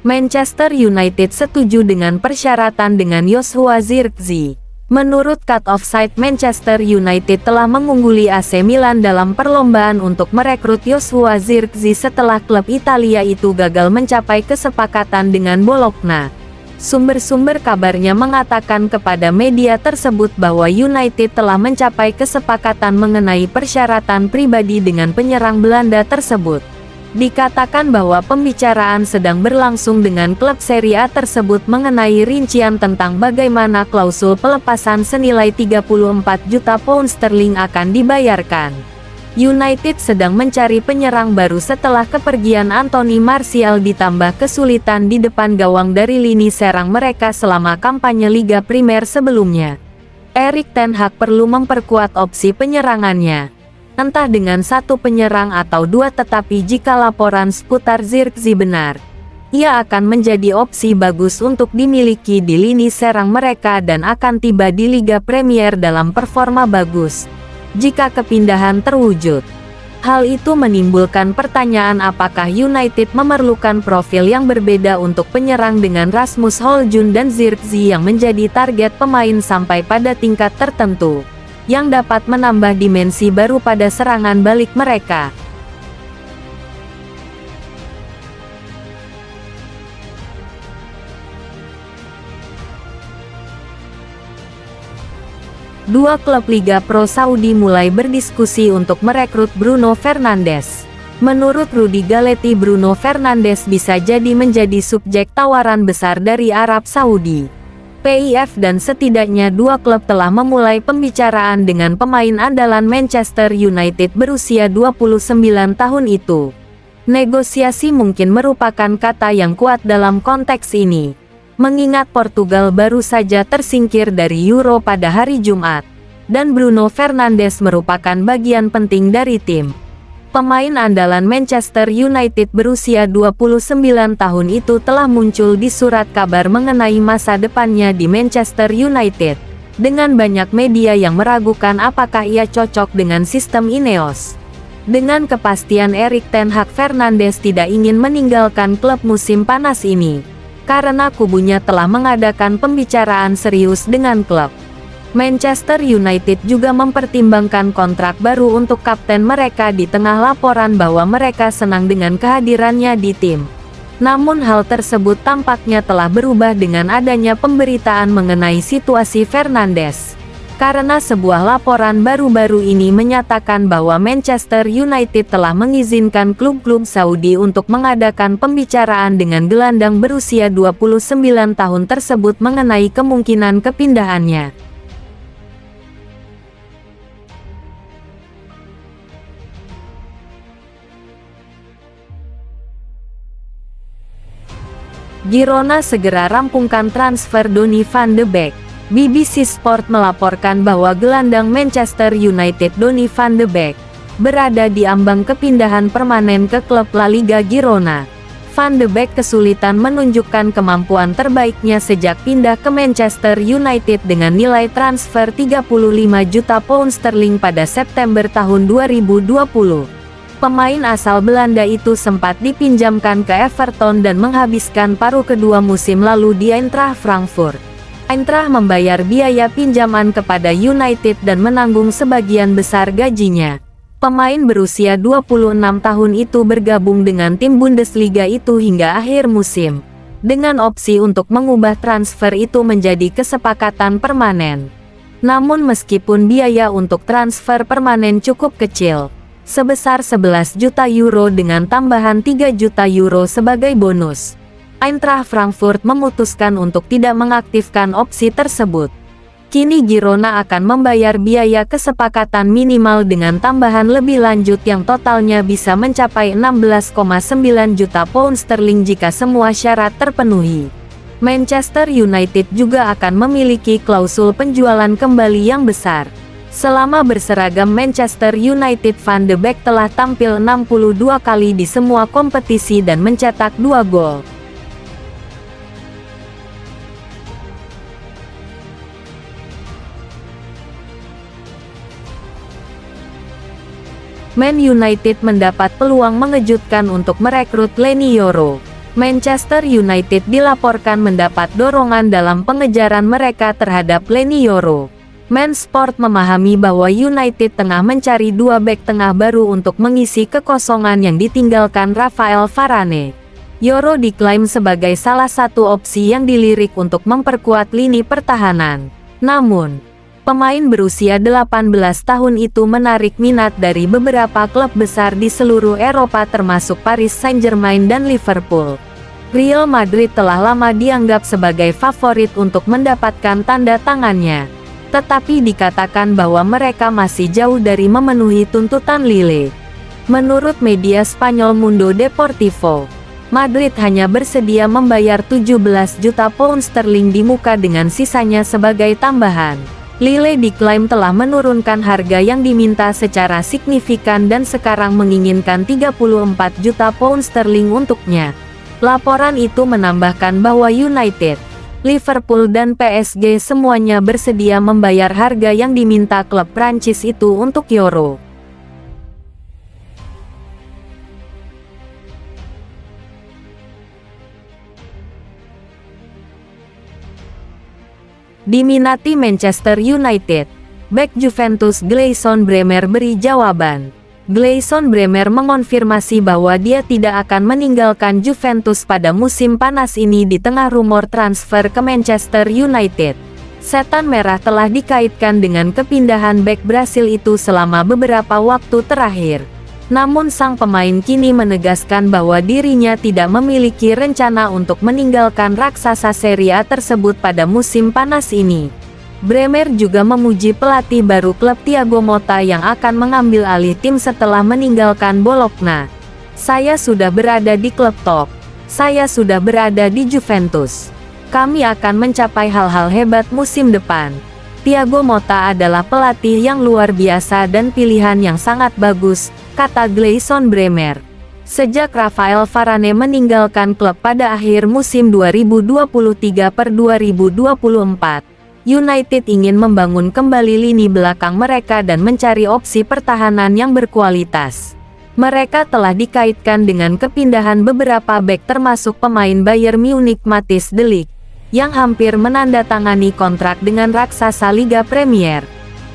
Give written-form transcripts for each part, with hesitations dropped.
Manchester United setuju dengan persyaratan dengan Joshua Zirkzee. Menurut Cut Offside, Manchester United telah mengungguli AC Milan dalam perlombaan untuk merekrut Joshua Zirkzee setelah klub Italia itu gagal mencapai kesepakatan dengan Bologna. Sumber-sumber kabarnya mengatakan kepada media tersebut bahwa United telah mencapai kesepakatan mengenai persyaratan pribadi dengan penyerang Belanda tersebut. Dikatakan bahwa pembicaraan sedang berlangsung dengan klub Serie A tersebut mengenai rincian tentang bagaimana klausul pelepasan senilai 34 juta pound sterling akan dibayarkan. United sedang mencari penyerang baru setelah kepergian Anthony Martial ditambah kesulitan di depan gawang dari lini serang mereka selama kampanye Liga Primer sebelumnya. Erik ten Hag perlu memperkuat opsi penyerangannya. Entah dengan satu penyerang atau dua, tetapi jika laporan seputar Zirkzee benar, ia akan menjadi opsi bagus untuk dimiliki di lini serang mereka dan akan tiba di Liga Premier dalam performa bagus jika kepindahan terwujud. Hal itu menimbulkan pertanyaan apakah United memerlukan profil yang berbeda untuk penyerang dengan Rasmus Højlund dan Zirkzee yang menjadi target pemain sampai pada tingkat tertentu, yang dapat menambah dimensi baru pada serangan balik mereka. Dua klub Liga Pro Saudi mulai berdiskusi untuk merekrut Bruno Fernandes. Menurut Rudy Galetti, Bruno Fernandes bisa jadi menjadi subjek tawaran besar dari Arab Saudi. PIF dan setidaknya dua klub telah memulai pembicaraan dengan pemain andalan Manchester United berusia 29 tahun itu. Negosiasi mungkin merupakan kata yang kuat dalam konteks ini, mengingat Portugal baru saja tersingkir dari Euro pada hari Jumat, dan Bruno Fernandes merupakan bagian penting dari tim. Pemain andalan Manchester United berusia 29 tahun itu telah muncul di surat kabar mengenai masa depannya di Manchester United, dengan banyak media yang meragukan apakah ia cocok dengan sistem Ineos. Dengan kepastian Erik ten Hag, Fernandes tidak ingin meninggalkan klub musim panas ini, karena kubunya telah mengadakan pembicaraan serius dengan klub. Manchester United juga mempertimbangkan kontrak baru untuk kapten mereka di tengah laporan bahwa mereka senang dengan kehadirannya di tim. Namun hal tersebut tampaknya telah berubah dengan adanya pemberitaan mengenai situasi Fernandes. Karena sebuah laporan baru-baru ini menyatakan bahwa Manchester United telah mengizinkan klub-klub Saudi untuk mengadakan pembicaraan dengan gelandang berusia 29 tahun tersebut mengenai kemungkinan kepindahannya. Girona segera rampungkan transfer Donny van de Beek. BBC Sport melaporkan bahwa gelandang Manchester United Donny van de Beek berada di ambang kepindahan permanen ke klub La Liga Girona. Van de Beek kesulitan menunjukkan kemampuan terbaiknya sejak pindah ke Manchester United dengan nilai transfer 35 juta pound sterling pada September tahun 2020. Pemain asal Belanda itu sempat dipinjamkan ke Everton dan menghabiskan paruh kedua musim lalu di Eintracht Frankfurt. Eintracht membayar biaya pinjaman kepada United dan menanggung sebagian besar gajinya. Pemain berusia 26 tahun itu bergabung dengan tim Bundesliga itu hingga akhir musim, dengan opsi untuk mengubah transfer itu menjadi kesepakatan permanen. Namun meskipun biaya untuk transfer permanen cukup kecil, sebesar 11 juta euro dengan tambahan 3 juta euro sebagai bonus, Eintracht Frankfurt memutuskan untuk tidak mengaktifkan opsi tersebut. Kini Girona akan membayar biaya kesepakatan minimal dengan tambahan lebih lanjut yang totalnya bisa mencapai 16,9 juta pound sterling jika semua syarat terpenuhi. Manchester United juga akan memiliki klausul penjualan kembali yang besar. Selama berseragam Manchester United, Van de Beek telah tampil 62 kali di semua kompetisi dan mencetak 2 gol. Man United mendapat peluang mengejutkan untuk merekrut Leny Yoro. Manchester United dilaporkan mendapat dorongan dalam pengejaran mereka terhadap Leny Yoro. Man Sport memahami bahwa United tengah mencari dua bek tengah baru untuk mengisi kekosongan yang ditinggalkan Rafael Varane. Yoro diklaim sebagai salah satu opsi yang dilirik untuk memperkuat lini pertahanan. Namun, pemain berusia 18 tahun itu menarik minat dari beberapa klub besar di seluruh Eropa termasuk Paris Saint-Germain dan Liverpool. Real Madrid telah lama dianggap sebagai favorit untuk mendapatkan tanda tangannya. Tetapi dikatakan bahwa mereka masih jauh dari memenuhi tuntutan Lille. Menurut media Spanyol Mundo Deportivo, Madrid hanya bersedia membayar 17 juta pound sterling di muka dengan sisanya sebagai tambahan. Lille diklaim telah menurunkan harga yang diminta secara signifikan dan sekarang menginginkan 34 juta pound sterling untuknya. Laporan itu menambahkan bahwa United, Liverpool dan PSG semuanya bersedia membayar harga yang diminta klub Prancis itu untuk Yoro. Diminati Manchester United, bek Juventus Gleison Bremer beri jawaban. Gleison Bremer mengonfirmasi bahwa dia tidak akan meninggalkan Juventus pada musim panas ini di tengah rumor transfer ke Manchester United. Setan Merah telah dikaitkan dengan kepindahan bek Brasil itu selama beberapa waktu terakhir. Namun sang pemain kini menegaskan bahwa dirinya tidak memiliki rencana untuk meninggalkan raksasa Serie A tersebut pada musim panas ini. Bremer juga memuji pelatih baru klub Thiago Motta yang akan mengambil alih tim setelah meninggalkan Bologna. "Saya sudah berada di klub top. Saya sudah berada di Juventus. Kami akan mencapai hal-hal hebat musim depan. Thiago Motta adalah pelatih yang luar biasa dan pilihan yang sangat bagus," kata Gleison Bremer. Sejak Rafael Varane meninggalkan klub pada akhir musim 2023/2024, United ingin membangun kembali lini belakang mereka dan mencari opsi pertahanan yang berkualitas. Mereka telah dikaitkan dengan kepindahan beberapa bek termasuk pemain Bayern Munich Matthijs de Ligt, yang hampir menandatangani kontrak dengan raksasa Liga Premier.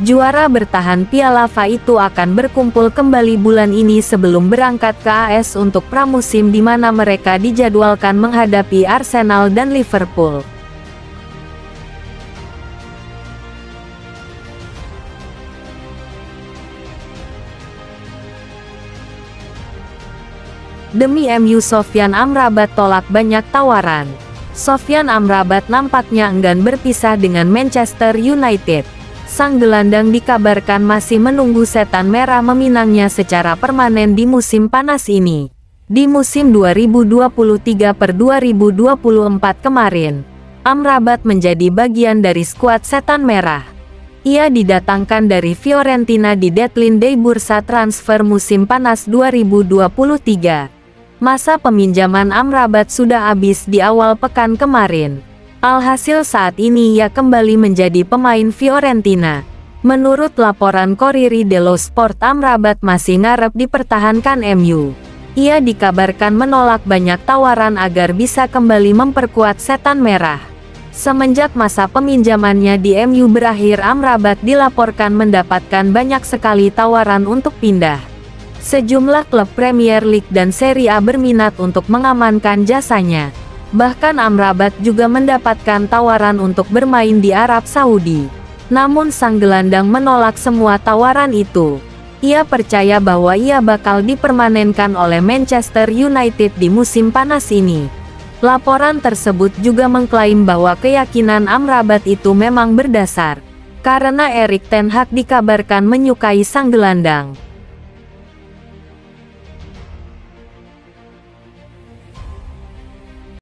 Juara bertahan Piala FA itu akan berkumpul kembali bulan ini sebelum berangkat ke AS untuk pramusim di mana mereka dijadwalkan menghadapi Arsenal dan Liverpool. Demi MU, Sofyan Amrabat tolak banyak tawaran. Sofyan Amrabat nampaknya enggan berpisah dengan Manchester United. Sang gelandang dikabarkan masih menunggu Setan Merah meminangnya secara permanen di musim panas ini. Di musim 2023/2024 kemarin, Amrabat menjadi bagian dari skuad Setan Merah. Ia didatangkan dari Fiorentina di deadline day bursa transfer musim panas 2023. Masa peminjaman Amrabat sudah habis di awal pekan kemarin. Alhasil saat ini ia kembali menjadi pemain Fiorentina. Menurut laporan Corriere dello Sport, Amrabat masih ngarep dipertahankan MU. Ia dikabarkan menolak banyak tawaran agar bisa kembali memperkuat Setan Merah. Semenjak masa peminjamannya di MU berakhir, Amrabat dilaporkan mendapatkan banyak sekali tawaran untuk pindah. Sejumlah klub Premier League dan Serie A berminat untuk mengamankan jasanya. Bahkan Amrabat juga mendapatkan tawaran untuk bermain di Arab Saudi. Namun sang gelandang menolak semua tawaran itu. Ia percaya bahwa ia bakal dipermanenkan oleh Manchester United di musim panas ini. Laporan tersebut juga mengklaim bahwa keyakinan Amrabat itu memang berdasar, karena Erik ten Hag dikabarkan menyukai sang gelandang.